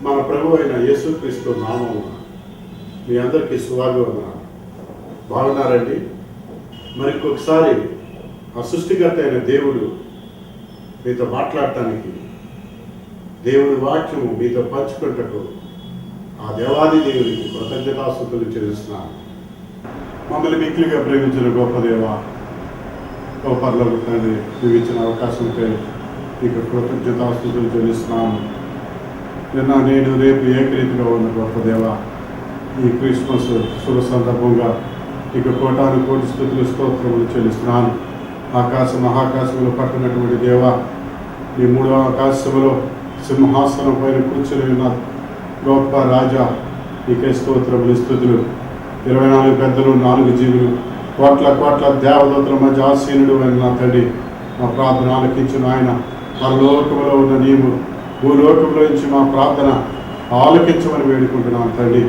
మన ప్రభు అయిన యేసుక్రీస్తు నామమున మీ అందరికీ శుభాభివందనాలు. బాగున్నారండి? మరి ఇంకొకసారి ఆ సృష్టికర్త అయిన దేవుడు మీతో మాట్లాడటానికి, దేవుడి వాక్యము మీతో పంచుకుంటకు ఆ దేవాది దేవుడికి కృతజ్ఞతాస్తుతులు చెల్లిస్తున్నాను. మమ్మల్ని మిక్కిలిగా ప్రేమించిన గొప్ప దేవ, పరలోక తండ్రి, నువ్వు ఇచ్చిన అవకాశంపై మీకు కృతజ్ఞతాస్తుతులు చెల్లిస్తున్నాను. నిన్న నేను రేపు ఏకరీతిగా ఉన్న గొప్ప దేవ, ఈ క్రిస్మస్ శుభ సందర్భంగా ఇక కోటాను కోటి స్తుతులు స్తోత్రములు చెల్లిస్తున్నాను. మహాకాశంలో పట్టినటువంటి దేవ, ఈ మూడవ ఆకాశంలో సింహాసనం పైన కూర్చొని ఉన్న గొప్ప రాజా, నీకే స్తోత్రములు స్తుతులు. 24 పెద్దలు, 4 జీవులు, కోట్ల దేవదూతల మధ్య ఆసీనుడు అయిన నా తండ్రి, మా ప్రార్థన ఆలకించిన ఆయన, పరలోకములో ఉన్న నీవు భూలోకంలో నుంచి మా ప్రార్థన ఆలకించమని వేడుకుంటున్నాను తండ్రి.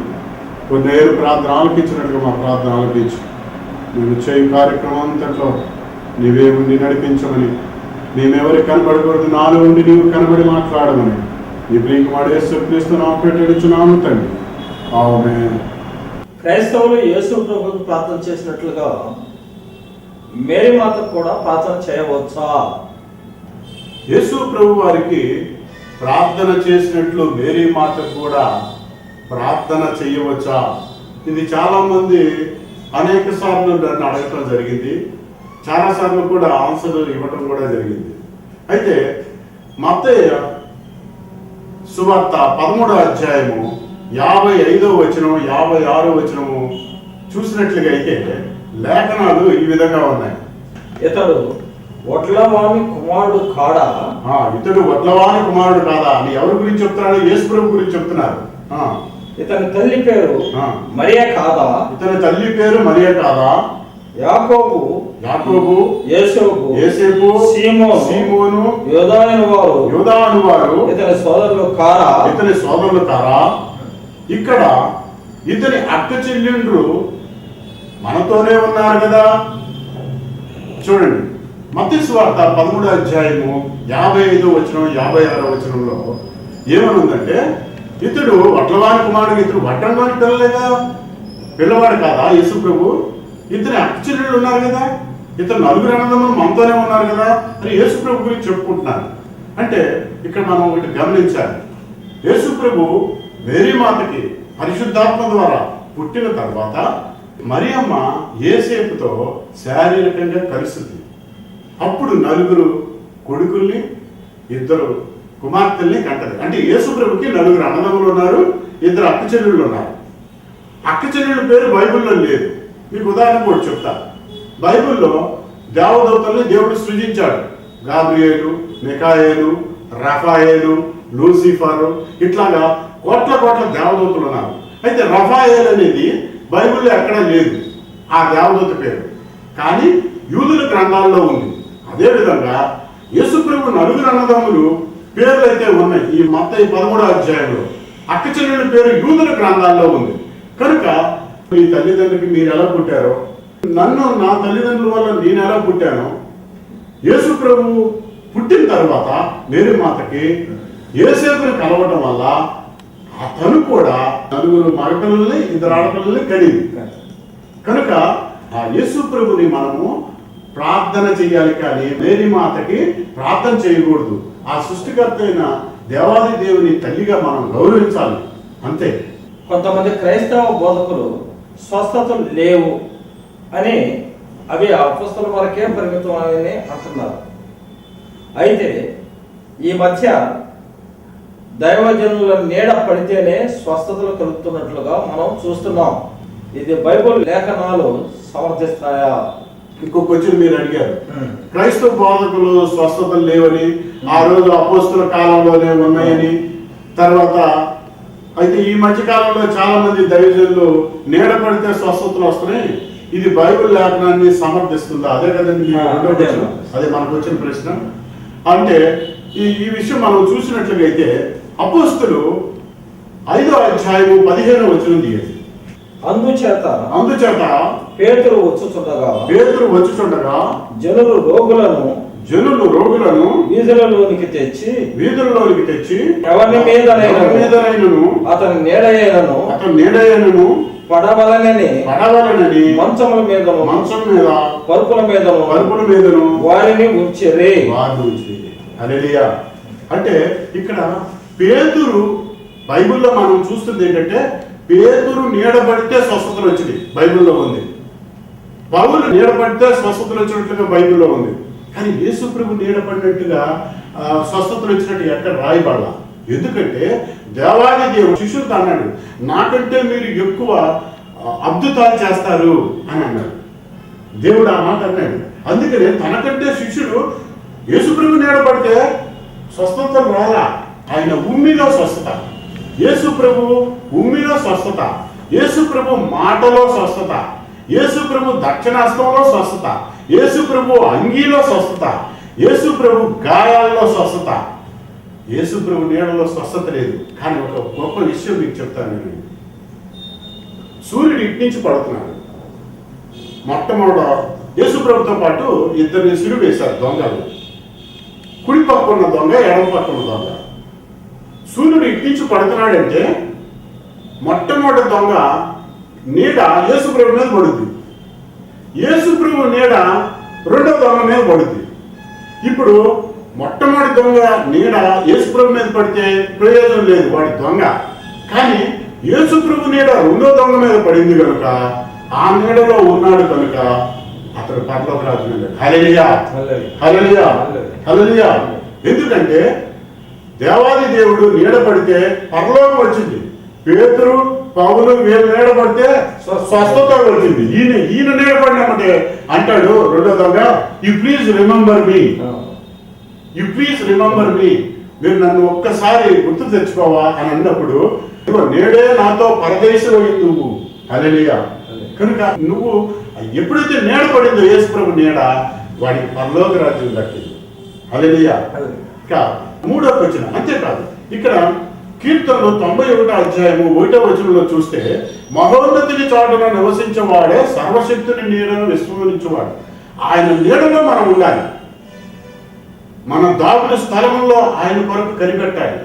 కొన్నేళ్ళు ప్రార్థన ఆలకించినట్టుగా మా ప్రార్థన ఆలకించు. మేము చేయు కార్యక్రమం అంతట్లో నీవే ఉండి నడిపించమని, మేమెవరికి కనబడకూడదు, నాలో ఉండి నీవు కనబడి మాట్లాడమని నీ ప్రియకుమారుడు యేసుక్రీస్తు నామమున పెట్టుచున్నాము తండ్రి. ఆమేన్. క్రైస్తవులు యేసు ప్రభువుకు ప్రార్థన చేసినట్లుగా మేరీ మాతకు కూడా ప్రార్థన చేయవచ్చా? యేసు ప్రభు వారికి ప్రార్థన చేసినట్లు మేరీ మాతకు కూడా ప్రార్థన చేయవచ్చా? ఇది చాలామంది అనేక సార్లు నన్ను అడగటం జరిగింది. చాలాసార్లు కూడా ఆన్సర్ ఇవ్వటం కూడా జరిగింది. అయితే మత్తయి సువార్త 13వ అధ్యాయము 55వ వచనం 56వ వచనము చూసినట్లుగా అయితే లేఖనాలు ఈ విధంగా ఉన్నాయి. ఇతడు వడ్లవాని కుమారుడు కాడా? ఇతడు వడ్లవాని కుమారుడు కాదా అని ఎవరి గురించి చెప్తున్నాడు? యేసు ప్రభు గురించి చెప్తున్నారు. ఇతని తల్లి పేరు మరియా కాదా? ఇతని తల్లి పేరు మరియా కాదా? యాకోబు, యోసేపు, సీమోను, యూదా అనువారు ఇతని సోదరులు కారా? ఇక్కడ ఇతని అక్క చెల్లెండ్రు మనతోనే ఉన్నారు కదా. చూడండి, మత్తయి సువార్త 13వ అధ్యాయము 55వ వచనం 56వ వచనంలో ఏమనుందంటే, ఇతడు వడ్లవాని కుమారుడు, ఇతడు వడ్డవాని పిల్లవాడు కాదా యేసు ప్రభు? ఇతని అక్క చెల్లెళ్ళు ఉన్నారు కదా, ఇతను 4 అన్నదమ్ములు మనతోనే ఉన్నారు కదా అని యేసు ప్రభు గురించి చెప్పుకుంటున్నారు. అంటే ఇక్కడ మనం ఒకటి గమనించాలి. యేసు ప్రభు మేరీ మాతకి పరిశుద్ధాత్మ ద్వారా పుట్టిన తర్వాత మరియమ్మ యేసేపుతో శారీరకంగా కలిసింది. అప్పుడు 4 కొడుకుల్ని 2 కుమార్తెల్ని కంటది. అంటే యేసు ప్రభుకి 4 అన్నదమ్ములు ఉన్నారు, 2 అక్క చెల్లెళ్ళు ఉన్నారు. అక్క చెల్లెళ్ళ పేరు బైబిల్లో లేదు. మీకు ఉదాహరణ కూడా చెప్తా. బైబిల్లో దేవదూతల్ని దేవుడు సృజించాడు. గాబ్రియేలు, మిఖాయేలు, రఫాయేలు, లూసిఫరు, ఇట్లాగా కోట్ల దేవదూతలు ఉన్నారు. అయితే రఫాయేల్ అనేది బైబిల్లో ఎక్కడా లేదు ఆ దేవదూత పేరు, కానీ యూదుల గ్రంథాల్లో ఉంది. అదేవిధంగా యేసు ప్రభు 4 అన్నదమ్ములు పేర్లు అయితే ఉన్నాయి. ఈ మత్తయి 13వ అధ్యాయంలో అక్క చెల్లెళ్ళ పేరు యూదుల గ్రంథాల్లో ఉంది. కనుక మీ తల్లిదండ్రులకి మీరు ఎలా పుట్టారో, నన్ను నా తల్లిదండ్రుల వల్ల నేను ఎలా పుట్టానో, యేసు ప్రభు పుట్టిన తర్వాత మేరీ మాతకి యేసేపుని కలవటం వల్ల అతను కూడా 4 మగపిల్లల్ని 2 ఆడపిల్లల్ని కడింది. కనుక ఆ యేసు ప్రభుని మనము ప్రార్థన చేయాలి, కానీ మేరీ మాతకి ప్రార్థన చేయకూడదు. ఆ సృష్టికర్త అయిన దేవాది దేవుని తల్లిగా మనం గౌరవించాలి, అంతే. కొంతమంది క్రైస్తవ బోధకులు స్వస్థతలు లేవు అని, అవి అపొస్తలుల వరకే పరిమితం అని అంటున్నారు. అయితే ఈ మధ్య దైవజనుల నీడ పడితేనే స్వస్థతలు కలుగుతున్నట్లుగా మనం చూస్తున్నాం. ఇది బైబిల్ లేఖనాలు సమర్థిస్తాయా? ఇంకో క్వశ్చన్ మీరు అడిగారు. క్రైస్తవ బోధకులు స్వస్థతలు లేవని, ఆ రోజు అపోస్తుల కాలంలోనే ఉన్నాయని, తర్వాత అయితే ఈ మధ్య కాలంలో చాలా మంది దైవజనులు నీడ పడితే స్వస్థతలు వస్తున్నాయి, ఇది బైబిల్ లేఖనాన్ని సమర్థిస్తుందా? అదే కదండి అదే మనకు వచ్చిన ప్రశ్న. అంటే ఈ విషయం మనం చూసినట్లయితే అపోస్తులు 5వ అధ్యాయము 15వ వచనం తీయండి. అందుచేత పేతురు వచ్చుచుండగా జనులు జనులు రోగులను వీధులలోనికి తెచ్చి ఎవరి మీదనైనను అతని నీడయైనను పడవలనని మంచం మీద పరుపుల మీదను వారిని ఉంచిరి. హల్లెలూయా. అంటే ఇక్కడ పేతురు, బైబిల్లో మనం చూస్తుంది ఏంటంటే పేతురు నీడబడితే స్వస్థతలు వచ్చింది బైబిల్లో ఉంది. పౌలు నీడబడితే స్వస్థతలు వచ్చినట్లుగా బైబిల్లో ఉంది. కానీ యేసు ప్రభు నీడబడినట్టుగా స్వస్థతలు వచ్చినట్టు ఎక్కడ రాయబడాల. ఎందుకంటే దేవాది దేవుడు శిష్యులతో అన్నాడు, నాకంటే మీరు ఎక్కువ అద్భుతాలు చేస్తారు అని అన్నాడు. దేవుడు ఆ మాట అన్నాడు. అందుకనే తనకంటే శిష్యుడు యేసు ప్రభు నీడబడితే స్వస్థతలు రాలా. ఆయన ఉమ్మిలో స్వస్థత, యేసు ప్రభు ఉమ్మిలో స్వస్థత, యేసు ప్రభు మాటలో స్వస్థత, యేసు ప్రభు దక్షిణాస్తంలో స్వస్థత, యేసు ప్రభు అంగీలో స్వస్థత, యేసు ప్రభు గాయాల్లో స్వస్థత. యేసు ప్రభు నీడలో స్వస్థత లేదు. కానీ ఒక గొప్ప విషయం మీకు చెప్తాను నేను. సూర్యుడు ఇటు నుంచి పడుతున్నాడు. మొట్టమొదట యేసు ప్రభుతో పాటు ఇద్దరిని సిలువ వేశారు దొంగలు. కుడి పక్క ఉన్న దొంగ, ఎడమ పక్క ఉన్న దొంగ. సూర్యుడు ఇటు నుంచి పడుతున్నాడంటే మొట్టమొదటి దొంగ నీడ యేసు ప్రభు మీద పడుద్ది. యేసు ప్రభు నీడ రెండో దొంగ మీద పడుద్ది. ఇప్పుడు మొట్టమొదటి దొంగ నీడ యేసు ప్రభు మీద పడితే ప్రయోజనం లేదు, వాడి దొంగ. కానీ యేసు ప్రభు నీడ రెండో దొంగ మీద పడింది కనుక, ఆ నీడలో ఉన్నాడు కనుక అతడు పరలోక రాజు. హల్లెలూయా, హల్లెలూయా, హల్లెలూయా. ఎందుకంటే దేవాది దేవుడు నీడ పడితే పరలోకం వచ్చింది. పేతురు, పౌలు వీళ్ళు నీడబడితే స్వస్థత వచ్చింది. ఈయన నీడబడినామంటే అంటాడు రెండో దొంగ, you please remember me, you please remember me, మీరు నన్ను ఒక్కసారి గుర్తు తెచ్చుకోవా అని అన్నప్పుడు, నేడే నాతో పరదేశం అయింది నువ్వు. హల్లెలూయా. కనుక నువ్వు ఎప్పుడైతే నీడ పడిందో యేసు ప్రభు నీడ, వాడికి పరలోక రాజ్యం దక్కింది. హల్లెలూయా. ఇంకా మూడో వచనం. అంతేకాదు, ఇక్కడ కీర్తనలు 91వ అధ్యాయము 1వ వచనంలో చూస్తే, మహోన్నతిని చాటున నివసించేవాడే సర్వశక్తుని నీడను విస్మరించేవాడు. ఆయన నీడలో మనం ఉండాలి. మన దాగుడు స్థలంలో ఆయన కొరకు కనిపెట్టాలి.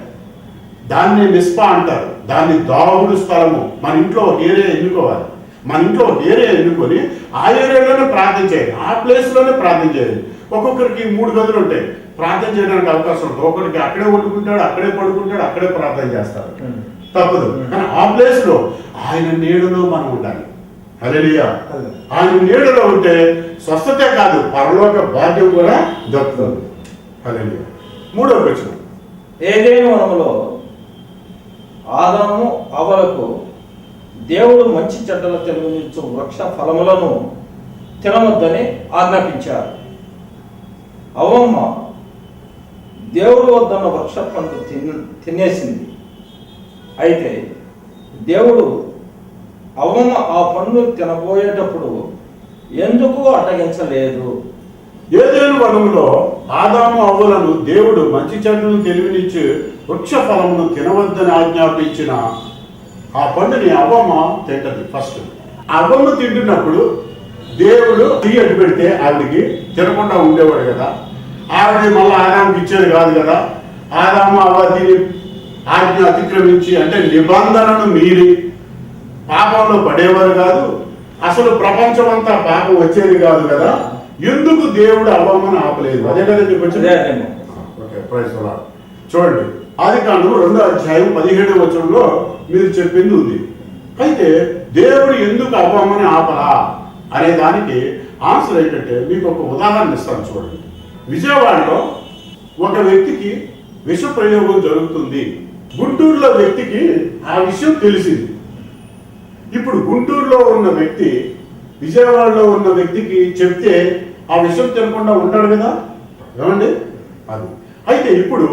దాన్ని నిస్పా అంటారు, దాన్ని దాగుడు స్థలము. మన ఇంట్లో ఒక ఏరియా ఎన్నుకోవాలి. మన ఇంట్లో ఒక ఏరియా ఎన్నుకొని ఆ ఏరియాలోనే ప్రార్థన చేయాలి, ఆ ప్లేస్లోనే ప్రార్థన చేయాలి. ఒక్కొక్కరికి 3 గదులు ఉంటాయి, ప్రార్థన చేయడానికి అవకాశం ఉంటుంది. ఒకరికి అక్కడే వండుకుంటాడు, అక్కడే పడుకుంటాడు, అక్కడే ప్రార్థన చేస్తాడు, తప్పదు. కానీ ఆ ప్లేస్ లో ఆయన నీడలో మనం ఉండాలి. హల్లెలూయా. ఆయన నీడలో ఉంటే స్వస్థతే కాదు, పరలోక భాగ్యం కూడా దక్కుతుంది. హల్లెలూయా. మూడవ వచనం. ఏదైనా వనములో ఆదాము అవ్వలకు దేవుడు మంచి చెడ్డల తెలియనిచ్చు వృక్ష ఫలములను తినవద్దని ఆజ్ఞాపించారు. అవ్వమ్మ దేవుడు వద్దన్న వృక్ష పండు తినేసింది. అయితే దేవుడు అవ్వమ్మ ఆ పండు తినబోయేటప్పుడు ఎందుకు అడ్డగించలేదు? ఏదైనా వనంలో ఆదాము అవ్వలను దేవుడు మంచి చెడ్డలను తెలివినిచ్చి వృక్ష ఫలమును తినవద్దని ఆజ్ఞాపించిన ఆ పండుని అవ్వమ్మ తింటది. ఫస్ట్ అవ్వమ్మ తింటున్నప్పుడు దేవుడు తీయ అడ్డు పెడితే ఆవిడికి తినకుండా ఉండేవాడు కదా. ఆవిడ మళ్ళీ ఆదాముకి ఇచ్చేది కాదు కదా. ఆదాము అవ్వది ఆజ్ఞ అతిక్రమించి, అంటే నిబంధనను మీరి పాపంలో పడేవారు కాదు. అసలు ప్రపంచం అంతా పాపం వచ్చేది కాదు కదా. ఎందుకు దేవుడు అవ్వమ్మని ఆపలేదు? అదే కదా చెప్పొచ్చింది. చూడండి, ఆదికాండం 2వ అధ్యాయం 17వ వచనంలో మీరు చెప్పింది ఉంది. అయితే దేవుడు ఎందుకు అవ్వమ్మని ఆపలా అనే దానికి ఆన్సర్ ఏంటంటే, మీకు ఒక ఉదాహరణ ఇస్తాను చూడండి. విజయవాడలో ఒక వ్యక్తికి విష ప్రయోగం జరుగుతుంది. గుంటూరులో వ్యక్తికి ఆ విషయం తెలిసింది. ఇప్పుడు గుంటూరులో ఉన్న వ్యక్తి విజయవాడలో ఉన్న వ్యక్తికి చెప్తే ఆ విషయం తినకుండా ఉంటాడు కదా, ఏమండి? అది అయితే ఇప్పుడు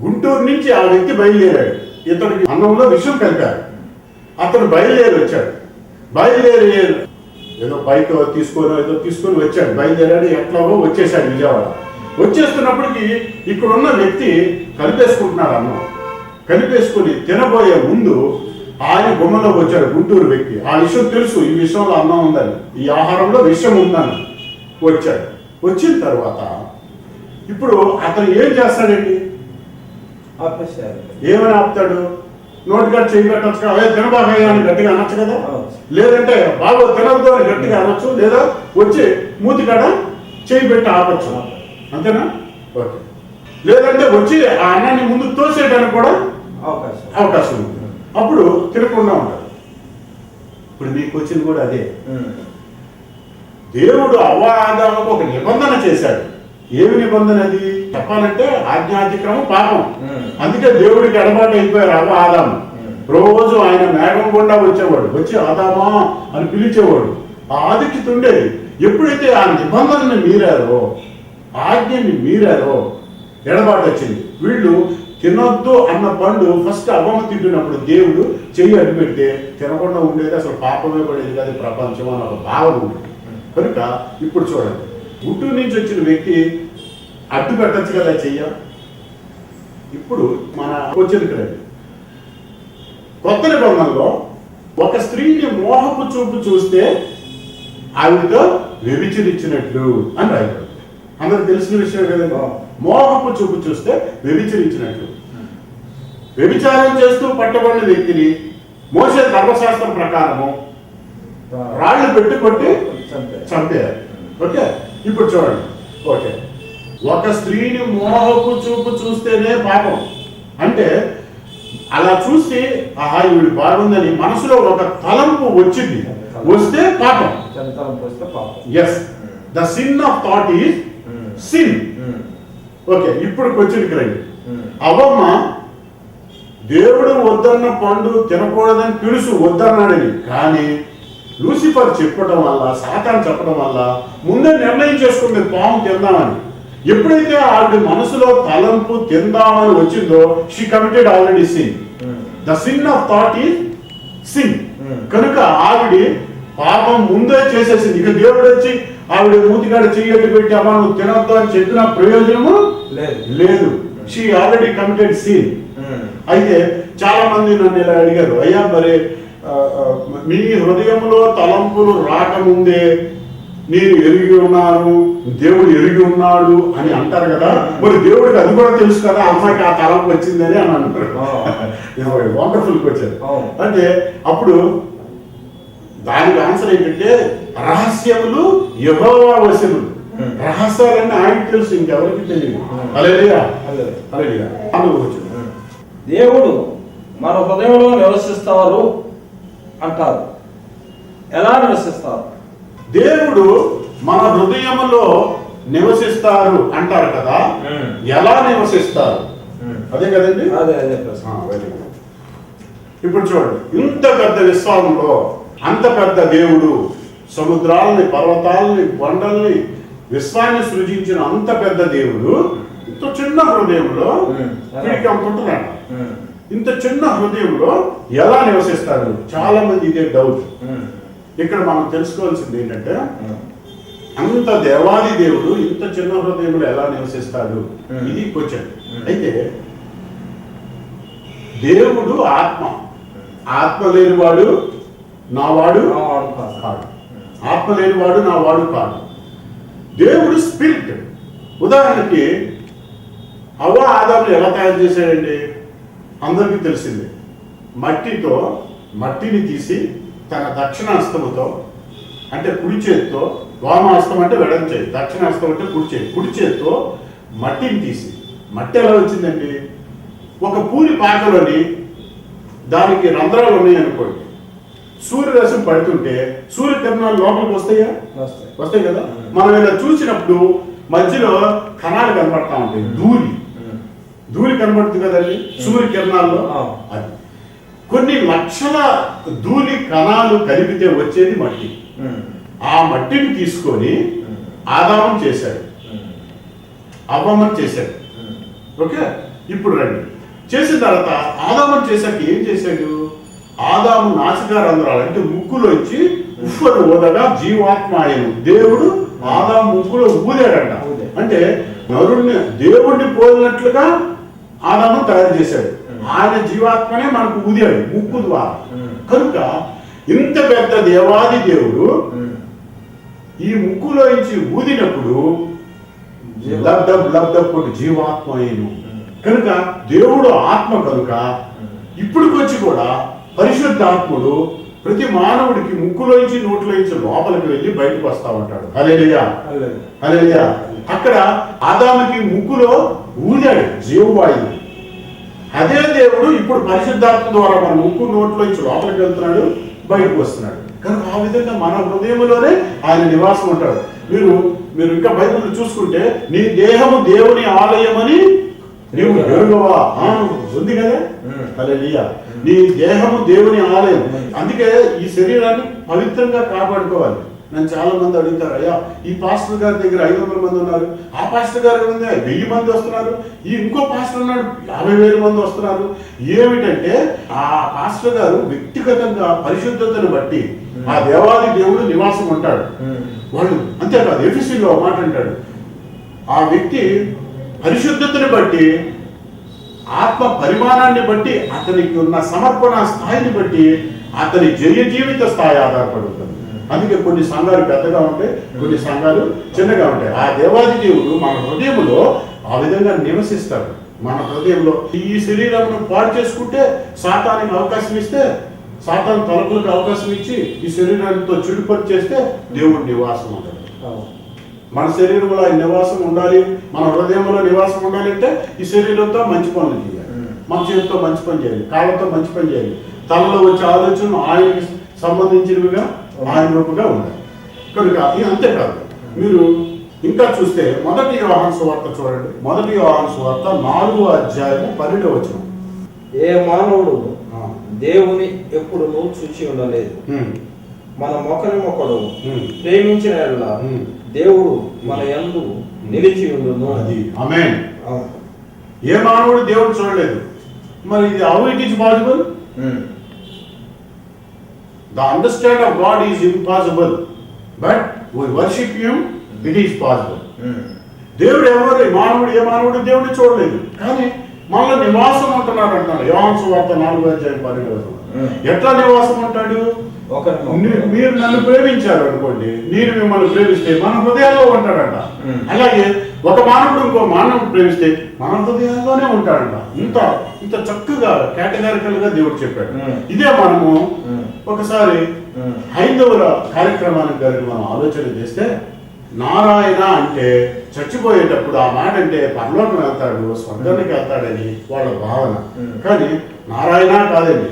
గుంటూరు నుంచి ఆ వ్యక్తి బయలుదేరాడు. ఇతనికి అన్నంలో విషయం కలిపారు. అతను బయలుదేరి వచ్చాడు. బయలుదేరి ఏదో బైక్ తీసుకొని వచ్చాడు. బయలుదేరాడు, ఎట్లాగో వచ్చేసాడు విజయవాడ. వచ్చేస్తున్నప్పటికీ ఇక్కడున్న వ్యక్తి కలిపేసుకుంటున్నాడు అన్నం. కలిపేసుకుని తినబోయే ముందు ఆయన గుమ్మలోకి వచ్చాడు గుంటూరు వ్యక్తి. ఆ విషయం తెలుసు, ఈ విషయంలో అన్నం ఉందని, ఈ ఆహారంలో విషయం ఉందని వచ్చాడు. వచ్చిన తర్వాత ఇప్పుడు అతను ఏం చేస్తాడండి? ఏమని ఆపుతాడు? నోటిగా చేయి పెట్టచ్చు కదా, తినబాగా అని గట్టిగా అనొచ్చు కదా, లేదంటే బాగా తినద్దు అని గట్టిగా అనొచ్చు, లేదా వచ్చి మూతికాడ చేయి పెట్టి ఆపచ్చు, అంతేనా? ఓకే. లేదంటే వచ్చి ఆ అన్నాన్ని ముందుకు తోసేయడానికి కూడా అవకాశం ఉంది. అప్పుడు తినకుండా ఉంటారు. ఇప్పుడు మీకు వచ్చింది కూడా అదే. దేవుడు అవ్వాదాముకు ఒక నిబంధన చేశాడు. ఏమి నిబంధన అది? చెప్పాలంటే ఆజ్ఞాతిక్రమం పాపం. అందుకే దేవుడికి ఎడబాటు అయిపోయారు అవ్వ ఆదాము. రోజు ఆయన మేఘం గుండా వచ్చేవాడు, వచ్చి ఆదామా అని పిలిచేవాడు. ఆ ఆధిక్యత ఉండేది. ఎప్పుడైతే ఆ నిబంధనని మీరారో, ఆజ్ఞని మీరారో ఎడబాటు వచ్చింది. వీళ్ళు తినొద్దు అన్న పండు ఫస్ట్ అవ్వమ్మ తింటున్నప్పుడు దేవుడు చెయ్యి అడ్డు పెడితే తినకుండా ఉండేది, అసలు పాపమే పడేది కాదు ప్రపంచం అని ఒక భావన ఉండేది. కనుక ఇప్పుడు చూడండి, గుంటూరు నుంచి వచ్చిన వ్యక్తి అడ్డు పెట్టచ్చు కదా చెయ్య. ఇప్పుడు మన వచ్చిన కొత్త నిబంధనలో ఒక స్త్రీని మోహపు చూపు చూస్తే ఆవిడతో వ్యభిచరించినట్లు అని రాయబడింది. అందరికి తెలిసిన విషయం కదా. మోహపు చూపు చూస్తే వ్యభిచరించినట్లు. వ్యభిచారం చేస్తూ పట్టబడిన వ్యక్తిని మోసే ధర్మశాస్త్రం ప్రకారము రాళ్ళు పెట్టి కొట్టి చంపారు. ఓకే. ఇప్పుడు చూడండి. ఓకే, ఒక స్త్రీని మోహపు చూపు చూస్తేనే పాపం. అంటే అలా చూసి ఆహా ఈవిడ బాగుందని మనసులో ఒక తలంపు వచ్చింది, వస్తే పాపం. Yes, the sin of thought is sin. Okay, ఇప్పుడు క్వశ్చన్కి రండి. అవ్వమ్మ దేవుడు వద్దన్న పండు తినకూడదని తెలుసు, వద్దన్నాడని. కానీ లూసిఫర్ చెప్పడం వల్ల, సాతాను చెప్పడం వల్ల ముందే నిర్ణయం చేసుకుంది పాము తిందామని. ఎప్పుడైతే ఆవిడ మనసులో తలంపు తిందామని వచ్చిందో she committed already sin. The sin of thought is sin. కనుక ఆవిడ పాపం ముందే చేసేసింది. ఇక దేవుడు వచ్చి ఆవిడ మూతికాడ చెయ్యట్టు పెట్టి అమ్మా నువ్వు తినొద్దు అని చెప్పిన ప్రయోజనము లేదు. She already committed sin. అయితే చాలా మంది నన్ను ఇలా అడిగారు, అయ్యా మరి మీ హృదయంలో తలంపులు రాకముందే నేను ఎరిగి ఉన్నాను, దేవుడు ఎరిగి ఉన్నాడు అని అంటారు కదా, మరి దేవుడికి అది కూడా తెలుసు కదా అమ్మాయికి ఆ తలంపు వచ్చిందని అని అంటారు. Wonderful question. అంటే అప్పుడు దానికి ఆన్సర్ ఏంటంటే రహస్యములు యెహోవా వశములు. రహస్యాలన్నీ ఆయనకి తెలుసు, ఇంకెవరికి తెలియదు. హల్లెలూయా, హల్లెలూయా. దేవుడు మన హృదయంలో నివసిస్తారు అంటారు. ఎలా నివసిస్తారు? దేవుడు మన హృదయంలో నివసిస్తారు అంటారు కదా, ఎలా నివసిస్తారు? అదే కదండి. ఇప్పుడు చూడండి, ఇంత పెద్ద విశ్వంలో అంత పెద్ద దేవుడు సముద్రాలని, పర్వతాలని, కొండల్ని, విశ్వాన్ని సృజించిన అంత పెద్ద దేవుడు ఇంత చిన్న హృదయంలో వీడికి అంత ఉంటుందంట. ఇంత చిన్న హృదయంలో ఎలా నివసిస్తారు? చాలా మంది ఇదే డౌట్. ఇక్కడ మనం తెలుసుకోవాల్సింది ఏంటంటే అంత దేవాది దేవుడు ఇంత చిన్న హృదయంలో ఎలా నివసిస్తాడు? ఇది క్వశ్చన్. అయితే దేవుడు ఆత్మ. ఆత్మ లేనివాడు నావాడు కాడు. ఆత్మ లేనివాడు నావాడు కాదు. దేవుడు స్పిరిట్. ఉదాహరణకి అవ్వ ఆదాముని ఎలా తయారు చేశాడండి? అందరికీ తెలిసిందే. మట్టిని తీసి తన దక్షిణాస్తముతో, అంటే కుడి చేతితో, వామాస్తం అంటే వెడం చేయి, దక్షిణాస్తం అంటే కుడి చేతితో మట్టిని తీసి, మట్టి ఎలా వచ్చిందండి? ఒక పూరి పాకలోని దానికి రంధ్రాలు ఉన్నాయి అనుకోండి, సూర్యరశ్మి పడుతుంటే సూర్యకిరణాలు లోపలికి వస్తాయా? వస్తాయి కదా. మనం ఇలా చూసినప్పుడు మధ్యలో కణాలు కనబడతా ఉంటాయి, ధూళి కనబడుతుంది కదండి సూర్యకిరణాల్లో. అది కొన్ని లక్షల ధూళి కణాలు కలిపితే వచ్చేది మట్టి. ఆ మట్టిని తీసుకొని ఆదామం చేశాడు, అవ్వమని చేశాడు. ఓకే, ఇప్పుడు రండి. చేసిన తర్వాత ఆదామం చేశాక ఏం చేశాడు? ఆదాము నాసికా రంధ్రాలు అంటే ముక్కులోంచి ఉఫ్ఫను ఊదగా జీవాత్మ ఆయను. దేవుడు ఆదాము ముక్కులో ఊదాడంట. అంటే నరుణ్ణి దేవుడిని పోలినట్లుగా ఆదాము తయారు చేశాడు. ఆయన జీవాత్మనే మనకు ఊదాడు ముక్కు ద్వారా. కనుక ఇంత పెద్ద దేవాది దేవుడు ఈ ముక్కులోంచి ఊదినప్పుడు లబ్ధప్పుడు జీవాత్మ అయ్యను. కనుక దేవుడు ఆత్మ కనుక ఇప్పుడుకొచ్చి కూడా పరిశుద్ధాత్ముడు ప్రతి మానవుడికి ముక్కులోంచి నోట్లోంచి లోపలికి వెళ్ళి బయటకు వస్తా ఉంటాడు. హల్లెలూయా హల్లెలూయా. అక్కడ ఆదాముకి ముక్కులో ఊదాడు జీవవాయువు. అదే దేవుడు ఇప్పుడు పరిశుద్ధాత్మ ద్వారా మన ముక్కు నోట్లోంచి లోపలికి వెళ్తున్నాడు, బయటకు వస్తున్నాడు. కనుక ఆ విధంగా మన హృదయంలోనే ఆయన నివాసం ఉంటాడు. మీరు ఇంకా బైబిల్ చూసుకుంటే నీ దేహము దేవుని ఆలయమని నీవు ఎరుగవా ఉంది కదా. హల్లెలూయా. నీ దేహము దేవుని ఆలయం. అందుకే ఈ శరీరాన్ని పవిత్రంగా కాపాడుకోవాలి. నన్ను చాలా మంది అడుగుతారు, అయ్యా ఈ పాస్టర్ గారి దగ్గర 500 మంది ఉన్నారు, ఆ పాస్టర్ గారి దగ్గర 1000 మంది వస్తున్నారు, ఈ ఇంకో పాస్టర్ ఉన్నాడు 50,000 మంది వస్తున్నారు. ఏమిటంటే ఆ పాస్టర్ గారు వ్యక్తిగతంగా పరిశుద్ధతను బట్టి ఆ దేవాది దేవుడు నివాసం ఉంటాడు. వాళ్ళు అంతేకాదు, ఎఫెసీలో మాట అంటాడు, ఆ వ్యక్తి పరిశుద్ధతను బట్టి, ఆత్మ పరిమాణాన్ని బట్టి, అతనికి ఉన్న సమర్పణ స్థాయిని బట్టి అతని జయ జీవిత స్థాయి ఆధారపడుతుంది. అందుకే కొన్ని సంఘాలు పెద్దగా ఉంటాయి, కొన్ని సంఘాలు చిన్నగా ఉంటాయి. ఆ దేవాది దేవుడు మన హృదయంలో ఆ విధంగా నివసిస్తాడు. మన హృదయంలో ఈ శరీరంను పాడు చేసుకుంటే సాతానికి అవకాశం ఇస్తే, సాతాను తలుపులకు అవకాశం ఇచ్చి ఈ శరీరాలతో చెడుపడి చేస్తే దేవుడు నివాసం ఉంటాడు. మన శరీరంలో ఆయన నివాసం ఉండాలి, మన హృదయంలో నివాసం ఉండాలి అంటే ఈ శరీరంతో మంచి పనులు చేయాలి, మన చేతితో మంచి పని చేయాలి, కాళ్ళతో మంచి పని చేయాలి, తనలో వచ్చే ఆలోచనలు ఆయనకి సంబంధించినవిగా ఆయన రూపంగా ఉండాలి. కనుక ఇది అంతేకాదు. మీరు ఇంకా చూస్తే 1 యోహాను సువార్త చూడండి. 1 యోహాను సువార్త 4వ అధ్యాయము 12వ వచనం. ఏ మానవుడు దేవుని ఎప్పుడు చూచి ఉండలేదు, మన ఒకరినొకడు ప్రేమించిన దేవుడు మన యందు నిలిచి ఉండును. అది ఆమేన్. ఏ మానవుడు దేవుడు చూడలేదు. మరి ఇది how it is possible? The understanding of God is impossible, but we worship Him, it is possible. దేవుడు ఎవరు? మానవుడు ఏ మానవుడు దేవుడిని చూడలేదు, కానీ మనలో నివాసం ఉంటున్నాడు అంటున్నాడు యోహాను సువార్త 4వ అధ్యాయం 12వ వచనం. ఎట్లా నివాసం ఉంటాడు? మీరు నన్ను ప్రేమించారు అనుకోండి, నేను మిమ్మల్ని ప్రేమిస్తే మన హృదయాల్లో ఉంటాడంట. అలాగే ఒక మానవుడు ఇంకో మానవుడు ప్రేమిస్తే మన హృదయాల్లోనే ఉంటాడంట. ఇంత చక్కగా కేటగారికల్ గా దేవుడు చెప్పాడు. ఇదే మనము ఒకసారి హైందవుల కార్యక్రమానికి కలిగి మనం ఆలోచన చేస్తే, నారాయణ అంటే చచ్చిపోయేటప్పుడు ఆ మాట అంటే పరలోకం వెళ్తాడు, స్వర్గానికి వెళ్తాడని వాళ్ళ భావన. కానీ నారాయణ కాదండి,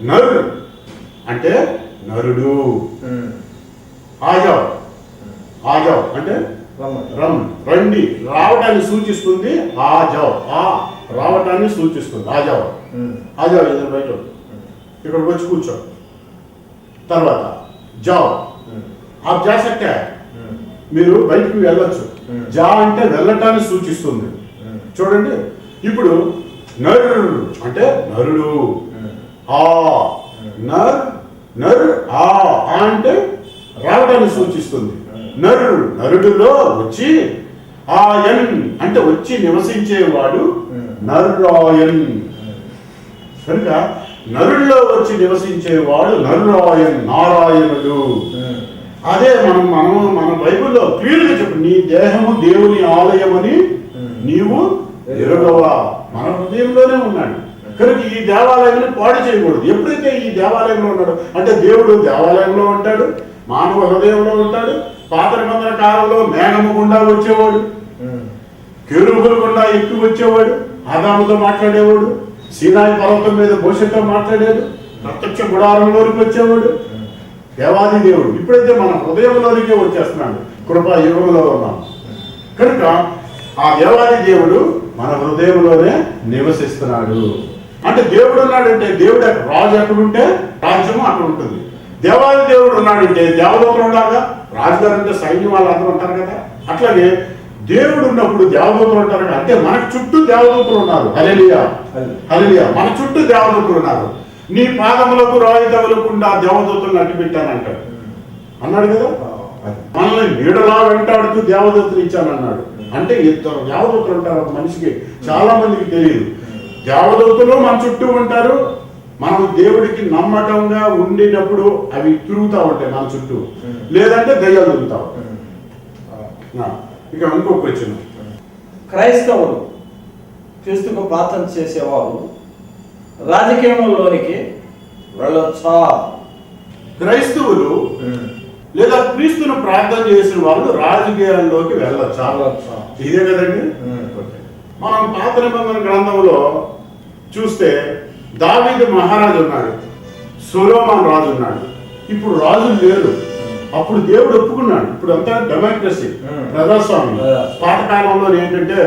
నరుడు అంటే నరుడు. ఆజావ్ అంటే రండి, రావటాన్ని సూచిస్తుంది. ఆజావ్ రావటాన్ని సూచిస్తుంది. ఆజావ్ ఇది బయట ఇక్కడికి వచ్చి కూర్చో. తర్వాత జావ్ ఆప్ జా సక్తే, మీరు బయటికి వెళ్ళొచ్చు. జా అంటే వెళ్ళటాన్ని సూచిస్తుంది. చూడండి, ఇప్పుడు నరుడు అంటే నరుడు. నర్ అంటే రావడాన్ని సూచిస్తుంది. నరుడులో వచ్చి ఆయన్ అంటే వచ్చి నివసించేవాడు నర్రాయన్. కనుక నరుల్లో వచ్చి నివసించేవాడు నర్రాయన్, నారాయణుడు. అదే మన బైబిల్లో క్లియర్గా చెప్పు, నీ దేహము దేవుని ఆలయమని నీవు ఎరుగవా. మన హృదయంలోనే ఉన్నాడు. కనుక ఈ దేవాలయాన్ని పాడు చేయకూడదు. ఎప్పుడైతే ఈ దేవాలయంలో ఉన్నాడు అంటే దేవుడు దేవాలయంలో ఉంటాడు, మానవ హృదయంలో ఉంటాడు. పాత నిబంధన కాలంలో మేఘము గుండా వచ్చేవాడు, కెరూబుల గుండా ఎక్కి వచ్చేవాడు, ఆదాముతో మాట్లాడేవాడు, సీనాయి పర్వతం మీద మోషేతో మాట్లాడాడు, ప్రత్యక్ష గుడారంలోనికి వచ్చేవాడు దేవాది దేవుడు. ఇప్పుడైతే మన హృదయంలోనికే వచ్చేస్తున్నాడు, కృపా యుగంలో ఉన్నాం. కనుక ఆ దేవాది దేవుడు మన హృదయంలోనే నివసిస్తున్నాడు. అంటే దేవుడు ఉన్నాడంటే దేవుడు రాజు ఎక్కడ ఉంటే రాజ్యము అక్కడ ఉంటుంది. దేవాది దేవుడు ఉన్నాడంటే దేవదూతలు ఉండాలిగా. రాజుగారు అంటే సైన్యం వాళ్ళందరూ ఉంటారు కదా. అట్లాగే దేవుడు ఉన్నప్పుడు దేవదూతలు ఉంటారు. అంటే మనకు చుట్టూ దేవదూతలు ఉన్నారు. హల్లెలూయా హల్లెలూయా. మన చుట్టూ దేవదూతలు ఉన్నారు. నీ పాదములకు రాయి తగులకుండా దేవదూతలను అడ్డు పెట్టానంటాడు అన్నాడు కదా. మనల్ని నీడలా వెంటాడుతూ దేవదూతలు ఇచ్చానన్నాడు. అంటే ఇద్దరు దేవదూతలు ఉంటారు ఒక మనిషికి. చాలా మందికి తెలియదు. దేవదూతలు మన చుట్టూ ఉంటారు, మనం దేవుడికి నమ్మకంగా ఉండినప్పుడు అవి తిరుగుతూ ఉంటాయి మన చుట్టూ, లేదంటే దయ్యాలు తిరుగుతా ఉంటాయి. ఇక ఇంకొక క్వశ్చన్, క్రైస్తవులు క్రీస్తుకు ప్రార్థన చేసేవారు రాజకీయంలోనికి వెళ్ళొచ్చా? క్రైస్తవులు లేదా క్రీస్తును ప్రార్థన చేసిన వాళ్ళు రాజకీయాల్లోకి వెళ్ళొచ్చా? ఇదే కదండి. మనం పాత నిబంధన గ్రంథంలో చూస్తే దావీదు మహారాజు ఉన్నాడు, సొలొమోను రాజు ఉన్నాడు. ఇప్పుడు రాజులు లేరు. అప్పుడు దేవుడు ఒప్పుకున్నాడు. ఇప్పుడు అంతా డెమోక్రసీ, ప్రజాస్వామ్యం. పాతకాలంలో ఏంటంటే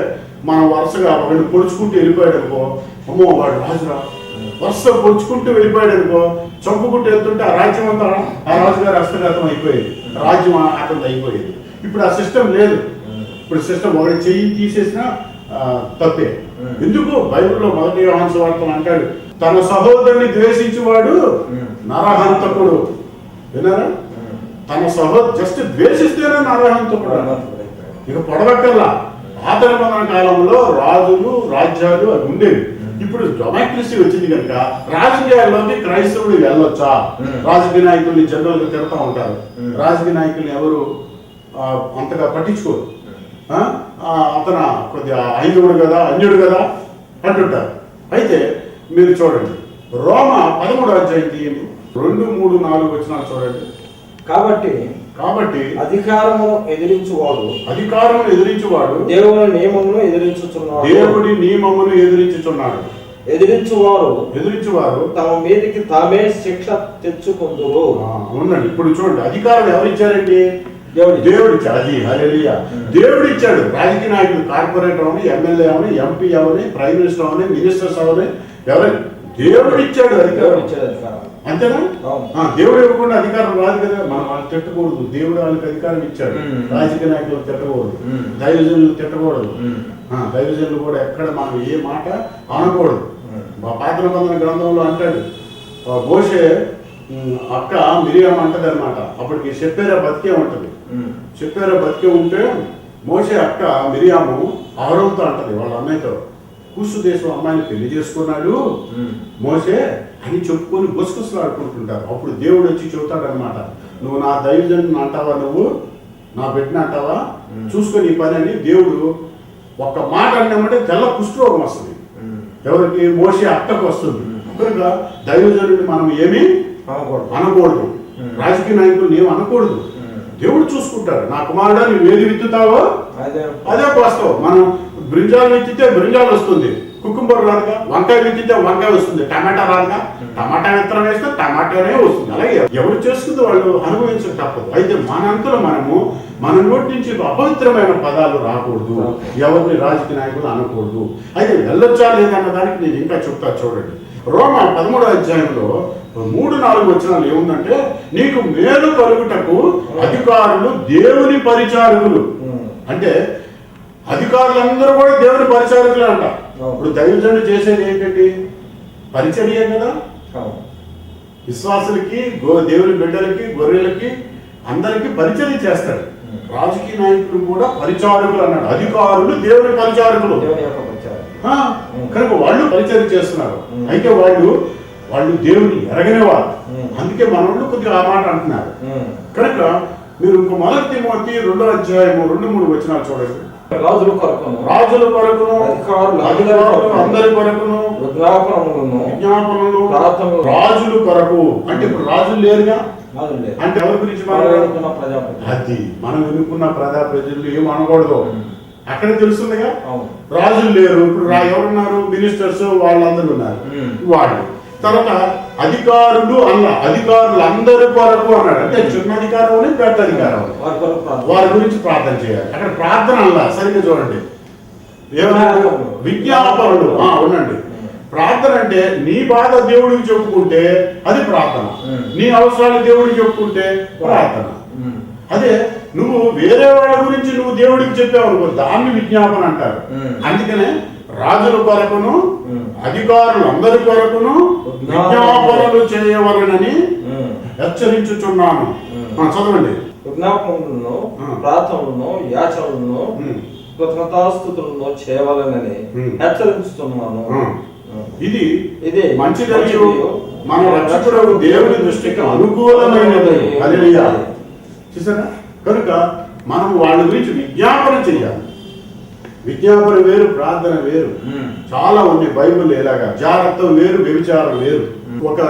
మనం వరుసగా ఒకరిని పొడుచుకుంటూ వెళ్ళిపోయాడు అనుకో, అమ్మో వాడు రాజురా, వరుస పొడుచుకుంటూ వెళ్ళిపోయాడు అనుకో, చంపుకుంటూ వెళ్తుంటే ఆ రాజ్యం అంతా ఆ రాజుగారి హస్తగతం అయిపోయేది, రాజ్యం అతనిది అయిపోయేది. ఇప్పుడు ఆ సిస్టమ్ లేదు. ఇప్పుడు సిస్టమ్ ఒకటి చెయ్యి తీసేసినా తప్పే. ఎందుకు? బైబిల్లో 1 యోహాను సువార్తలో అంటాడు, తన సహోదరుని ద్వేషించేవాడు నరహంతకుడు. విన్నారా? తన జస్ట్ ద్వేషిస్తేనే నరహంతకుడు. ఇక పొడవక్కర్లా. పాత నిబంధన కాలంలో రాజులు రాజ్యాలు అవి ఉండేవి. ఇప్పుడు డెమోక్రసీ వచ్చింది కనుక రాజకీయాల్లోకి క్రైస్తవులు వెళ్ళొచ్చా? రాజకీయ నాయకుల్ని జనరల్ గా తిడతా ఉంటారు. రాజకీయ నాయకుల్ని ఎవరు అంతగా పట్టించుకోరు. అతను కొద్దిగా ఐదుగుడు కదా, అన్యుడు కదా అంటుంటారు. అయితే మీరు చూడండి, రోమ 13వ అధ్యాయం తీయండి, 2, 3, 4 వచనాలు చూడండి. కాబట్టి అధికారమును ఎదిరించువాడు దేవుని నియమమును ఎదిరించుచున్నాడు. ఎదిరించువారు తమ మీదకి తామే శిక్ష తెచ్చుకుందురు. అవునండి. ఇప్పుడు చూడండి, అధికారం ఎవరిచ్చారండి? దేవుడు ఇచ్చాడు. అది హల్లెలూయా. దేవుడు ఇచ్చాడు. రాజకీయ నాయకులు, కార్పొరేటర్ అవని, ఎమ్మెల్యే అవని, ఎంపీ అవని, ప్రైమ్ మినిస్టర్ అవని, మినిస్టర్స్ అవని, ఎవరైనా దేవుడు ఇచ్చాడు అధికారం. అంతేనా? దేవుడు ఇవ్వకుండా అధికారం రాదు కదా. మనం వాళ్ళు తిట్టకూడదు. దేవుడు వాళ్ళకి అధికారం ఇచ్చాడు. రాజకీయ నాయకులు తిట్టకూడదు, దైవజనులు తిట్టకూడదు. దైవజనులు కూడా ఎక్కడ మనం ఏ మాట అనకూడదు. మా పాత నిబంధన గ్రంథంలో అంటాడు, మోషే అక్క మిరియాము అంటది అనమాట. అప్పటికి షెప్పేరా బతికే ఉంటది. షెప్పేరా బతికే ఉంటే మోషే అక్క మిరియాము అహరోనుతో అంటది, వాళ్ళ అన్నయ్యతో, కూసు దేశం అమ్మాయిని పెళ్లి చేసుకున్నాడు మోషే అని చెప్పుకొని గుసగుసలు ఆడుకుంటుంటారు. అప్పుడు దేవుడు వచ్చి చెబుతాడు అనమాట, నువ్వు నా దైవజనుని అంటావా, నువ్వు నా బిడ్డని అంటావా, చూసుకొని ఈ పని అని. దేవుడు ఒక్క మాట అన్నామంటే తెల్ల కుష్ఠరోగం వస్తుంది. ఎవరికి? మోషే అక్కకు వస్తుంది. కనుక దైవజనుడిని మనం ఏమీ అనకూడదు. రాజకీయ నాయకులు ఏమి అనకూడదు. దేవుడు చూసుకుంటాడు. నా కుమారుడా నువ్వు ఏది విత్తుతావో అదే కోస్తావు. మనం బ్రింజాలు విత్తితే బ్రింజాలు వస్తుంది, కుకుంబర్ రాదుగా. వంకాయ విత్తితే వంకాయ వస్తుంది, టమాటా రాదుగా. టమాటా విత్తనం వేస్తే టమాటానే వస్తుంది. అలాగే ఎవరు చేసుకుంటే వాళ్ళు అనుభవించక తప్పదు. అయితే మనంతలో మనము మన నోటి నుంచి అపవిత్రమైన పదాలు రాకూడదు, ఎవరిని రాజకీయ నాయకులు అనకూడదు. అయితే వెళ్ళొచ్చా లేదన్న దానికి నేను ఇంకా చెప్తా చూడండి. రోమ 13వ అధ్యాయంలో 3, 4 వచనాలు ఏముందంటే, నీకు మేలు కలుగుటకు అధికారులు దేవుని పరిచారకులు. అంటే అధికారులందరూ కూడా దేవుని పరిచారకులు అంట. ఇప్పుడు దైవజనుడు చేసేది ఏంటండి? పరిచర్య కదా. విశ్వాసులకి, దేవుని బిడ్డలకి, గొర్రెలకి అందరికి పరిచర్య చేస్తాడు. రాజకీయ నాయకులు కూడా పరిచారకులు అన్నాడు. అధికారులు దేవుని పరిచారకులు కనుక వాళ్ళు పరిచర్య చేస్తున్నారు. అయితే వాళ్ళు దేవుని ఎరగనేవారు. అందుకే మన వాళ్ళు కొద్దిగా ఆ మాట అంటున్నారు. కనుక మీరు ఇంకో 1 తిమోతి 2వ అధ్యాయము 2, 3 వచనాలు చూడండి. రాజుల కొరకును అందరి కొరకును విజ్ఞాపనలు రాజుల కొరకు. అంటే ఇప్పుడు రాజులు లేరుగా. అంటే ఎవరి గురించి అది మనం ఎన్నుకున్న ప్రజలు ఏం అనకూడదు. అక్కడ తెలుస్తుందిగా. రాజులు లేరు. ఇప్పుడు ఎవరున్నారు? మినిస్టర్స్ వాళ్ళందరూ ఉన్నారు. వాళ్ళు తర్వాత అధికారులు అధికారులు అందరి కొరకు అన్నాడు. అంటే చిన్న అధికారం అని, పెద్ద అధికారం, వారి గురించి ప్రార్థన చేయాలి. అక్కడ ప్రార్థన అలా సరిగ్గా చూడండి. విజ్ఞాపనలు ఉండండి. ప్రార్థన అంటే నీ బాధ దేవుడికి చెప్పుకుంటే అది ప్రార్థన, నీ అవసరాలు దేవుడికి చెప్పుకుంటే ప్రార్థన. అదే నువ్వు వేరే వాళ్ళ గురించి నువ్వు దేవుడికి చెప్పావు అనుకో, దాన్ని విజ్ఞాపన అంటారు. అందుకనే రాజుల కొరకును అధికారులు అందరి కొరకును విజ్ఞాపనలు చేయవలనని హెచ్చరించుచున్నాను. చదవండి. విజ్ఞాపనలను, ప్రార్థనలను, యాచనలను, కృతజ్ఞతాస్తుతులను చేయవలనని హెచ్చరించుతున్నాను. ఇది మంచిదనియు మన రక్షకుడు దేవుని దృష్టికి అనుకూలమైనది. హల్లెలూయా. చూసారా? కనుక మనం వాళ్ళ గురించి విజ్ఞాపన చేయాలి. విజ్ఞాపన వేరు, ప్రార్థన వేరు. చాలా ఉన్నాయి బైబిల్. ఎలాగా జాగ్రత్త వేరు, వ్యభిచారం వేరు. ఒక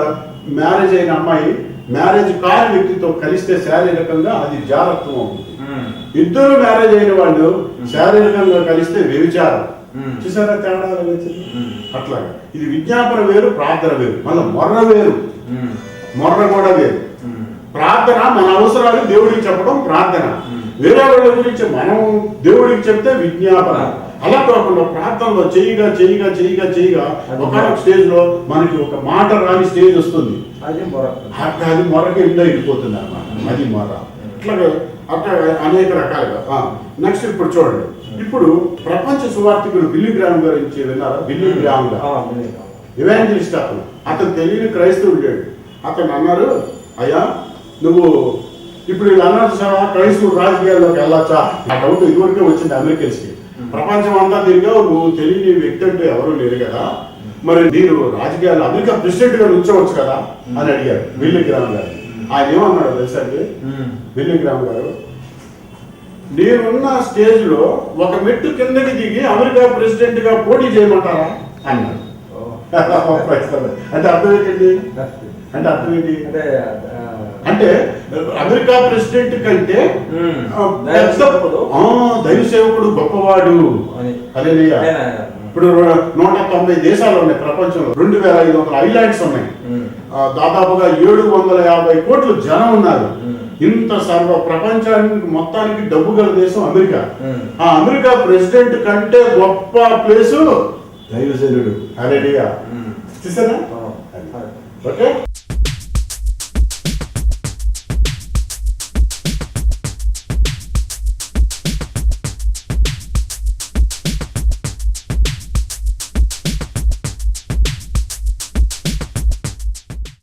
మ్యారేజ్ అయిన అమ్మాయి మ్యారేజ్ కాని వ్యక్తితో కలిస్తే శారీరకంగా అది జాగ్రత్తం అవుతుంది. ఇద్దరు మ్యారేజ్ అయిన వాళ్ళు శారీరకంగా కలిస్తే వ్యభిచారం. చూసారా తేడా? అట్లాగా ఇది విజ్ఞాపన వేరు, ప్రార్థన వేరు. మళ్ళీ మొర్ర వేరు, మొర్ర కూడా వేరు. ప్రార్థన మన అవసరాలు దేవుడికి చెప్పడం ప్రార్థన. వేరే వాళ్ళ గురించి మనం దేవుడికి చెప్తే విజ్ఞాపన. అలా కాకుండా ప్రార్థనలో చేయగా చేయగా చేయగా చేయగా ఒక స్టేజ్ లో మనకి ఒక మాట రాని స్టేజ్ వస్తుంది. అది మొరకి వెళ్ళిపోతుంది అన్నమాట. అది మొర. అట్లాగే అట్లా అనేక రకాలుగా. నెక్స్ట్ ఇప్పుడు చూడండి. ఇప్పుడు ప్రపంచ సువార్థికుడు బిల్లీ గ్రామ్ గురించి విన్నారా? Billy Graham evangelist. అతను తెలియని క్రైస్తవుడు లేడు. అతను అన్నారు, అయ్యా నువ్వు ఇప్పుడు వీళ్ళు అన్నారు సార్ క్రైస్తవుడు రాజకీయాల్లోకి వెళ్ళొచ్చా? ఆ డౌట్ ఇదివరకే వచ్చింది అమెరికన్స్ కి. ప్రపంచం అంతా తిరిగా నువ్వు తెలియని వ్యక్తి అంటే ఎవరు లేరు కదా, మరి నేను రాజకీయాల్లో అమెరికా ప్రెసిడెంట్ గా ఉంచవచ్చు కదా అని అడిగారు బిల్లీ గ్రామ్ గారు. ఆయన ఏమన్నాడు తెలుసా అండి? బిల్లీ గ్రామ్ గారు, నేనున్న స్టేజ్ లో ఒక మెట్టు కిందకి దిగి అమెరికా ప్రెసిడెంట్ గా పోటీ చేయమంటారా అన్నాడు. అంటే అర్థం ఏంటండి? అంటే అర్థం ఏంటి? అంటే అమెరికా ప్రెసిడెంట్ కంటే దైవ సేవకుడు గొప్పవాడు. హల్లెలూయా. ఇప్పుడు 190 దేశాలు ఉన్నాయి ప్రపంచంలో. 2500 ఐలాండ్స్ ఉన్నాయి. దాదాపుగా 750 కోట్ల జనం ఉన్నారు. ఇంత సర్వ ప్రపంచానికి మొత్తానికి డబ్బు గల దేశం అమెరికా. ఆ అమెరికా ప్రెసిడెంట్ కంటే గొప్ప ప్లేసు దైవజనుడు. హల్లెలూయా. చూసారా? ఓకే.